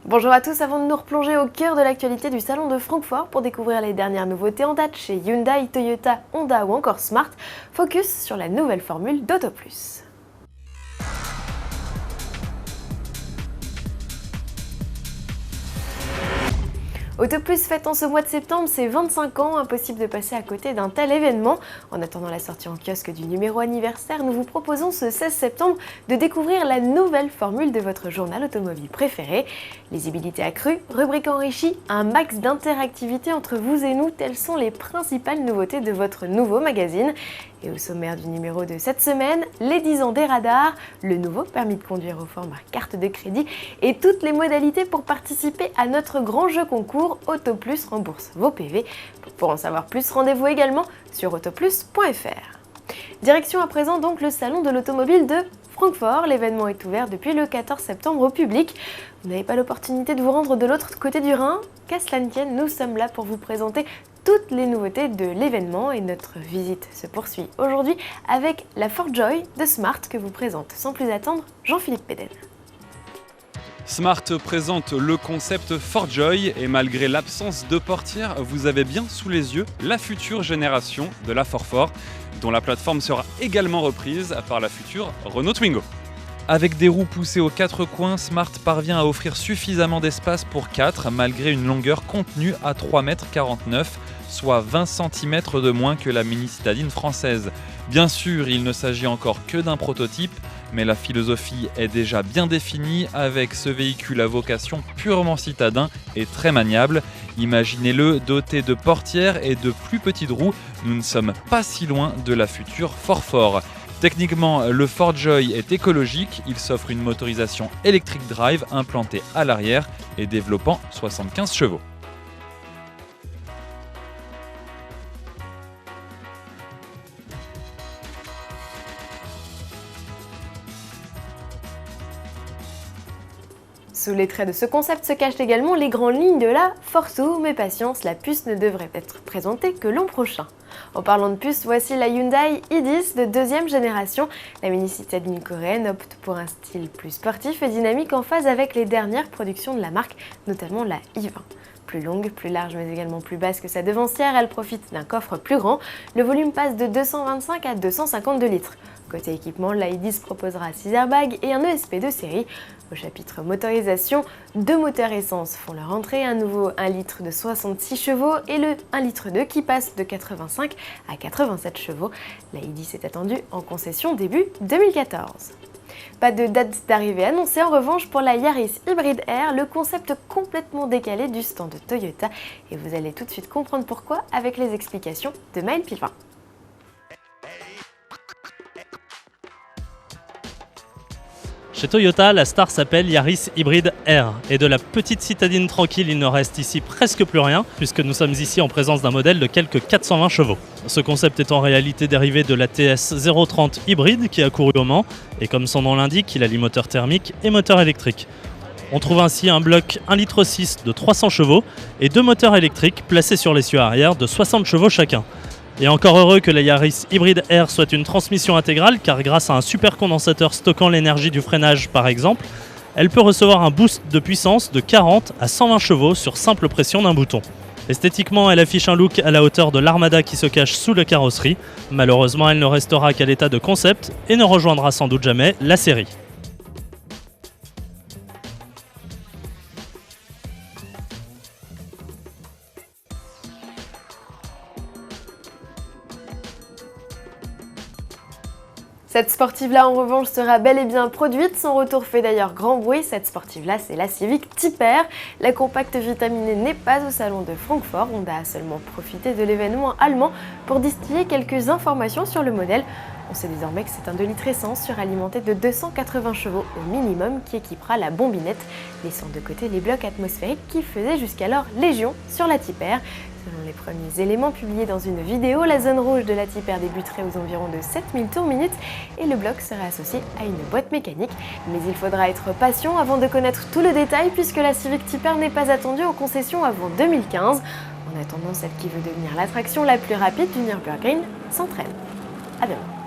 Bonjour à tous, avant de nous replonger au cœur de l'actualité du salon de Francfort pour découvrir les dernières nouveautés en date chez Hyundai, Toyota, Honda ou encore Smart, focus sur la nouvelle formule d'Auto Plus. Auto Plus fête en ce mois de septembre ses 25 ans, impossible de passer à côté d'un tel événement. En attendant la sortie en kiosque du numéro anniversaire, nous vous proposons ce 16 septembre de découvrir la nouvelle formule de votre journal automobile préféré. Lisibilité accrue, rubrique enrichie, un max d'interactivité entre vous et nous, telles sont les principales nouveautés de votre nouveau magazine. Et au sommaire du numéro de cette semaine, les 10 ans des radars, le nouveau permis de conduire au format carte de crédit et toutes les modalités pour participer à notre grand jeu concours Auto Plus rembourse vos PV. Pour en savoir plus, rendez-vous également sur autoplus.fr. Direction à présent donc le salon de l'automobile de Francfort. L'événement est ouvert depuis le 14 septembre au public. Vous n'avez pas l'opportunité de vous rendre de l'autre côté du Rhin? Qu'à cela ne tienne, nous sommes là pour vous présenter toutes les nouveautés de l'événement et notre visite se poursuit aujourd'hui avec la ForJoy de Smart que vous présente sans plus attendre Jean-Philippe Péden. Smart présente le concept ForJoy et malgré l'absence de portière, vous avez bien sous les yeux la future génération de la 4 dont la plateforme sera également reprise par la future Renault Twingo. Avec des roues poussées aux 4 coins, Smart parvient à offrir suffisamment d'espace pour 4 malgré une longueur contenue à 3,49 m, soit 20 cm de moins que la mini citadine française. Bien sûr, il ne s'agit encore que d'un prototype, mais la philosophie est déjà bien définie avec ce véhicule à vocation purement citadin et très maniable. Imaginez-le doté de portières et de plus petites roues, nous ne sommes pas si loin de la future 4. Techniquement, le ForJoy est écologique, il s'offre une motorisation électrique drive implantée à l'arrière et développant 75 chevaux. Sous les traits de ce concept se cachent également les grandes lignes de la Forzo, mais patience, la puce ne devrait être présentée que l'an prochain. En parlant de puce, voici la Hyundai i10 de deuxième génération. La mini citadine coréenne opte pour un style plus sportif et dynamique en phase avec les dernières productions de la marque, notamment la i20. Plus longue, plus large mais également plus basse que sa devancière, elle profite d'un coffre plus grand. Le volume passe de 225 à 252 litres. Côté équipement, la i10 proposera 6 airbags et un ESP de série. Au chapitre motorisation, 2 moteurs essence font leur entrée, un nouveau 1 litre de 66 chevaux et le 1 litre 2 qui passe de 85 à 87 chevaux. La i10 est attendue en concession début 2014. Pas de date d'arrivée annoncée en revanche pour la Yaris Hybrid R, le concept complètement décalé du stand de Toyota. Et vous allez tout de suite comprendre pourquoi avec les explications de Maël Pilvin. Chez Toyota, la star s'appelle Yaris Hybrid R. Et de la petite citadine tranquille, il ne reste ici presque plus rien, puisque nous sommes ici en présence d'un modèle de quelques 420 chevaux. Ce concept est en réalité dérivé de la TS 030 hybride qui a couru au Mans, et comme son nom l'indique, il allie moteur thermique et moteur électrique. On trouve ainsi un bloc 1,6 litre de 300 chevaux et 2 moteurs électriques placés sur l'essieu arrière de 60 chevaux chacun. Et encore heureux que la Yaris Hybrid R soit une transmission intégrale, car grâce à un supercondensateur stockant l'énergie du freinage par exemple, elle peut recevoir un boost de puissance de 40 à 120 chevaux sur simple pression d'un bouton. Esthétiquement, elle affiche un look à la hauteur de l'Armada qui se cache sous la carrosserie. Malheureusement, elle ne restera qu'à l'état de concept et ne rejoindra sans doute jamais la série. Cette sportive-là, en revanche, sera bel et bien produite. Son retour fait d'ailleurs grand bruit. Cette sportive-là, c'est la Civic Type R. La compacte vitaminée n'est pas au salon de Francfort. Honda a seulement profité de l'événement allemand pour distiller quelques informations sur le modèle. On sait désormais que c'est un 2 litres essence suralimenté de 280 chevaux au minimum qui équipera la bombinette, laissant de côté les blocs atmosphériques qui faisaient jusqu'alors légion sur la Type R. Selon les premiers éléments publiés dans une vidéo, la zone rouge de la Type R débuterait aux environs de 7000 tours minute et le bloc serait associé à une boîte mécanique. Mais il faudra être patient avant de connaître tout le détail puisque la Civic Type R n'est pas attendue en concession avant 2015. En attendant, celle qui veut devenir l'attraction la plus rapide du Nürburgring s'entraîne. À demain.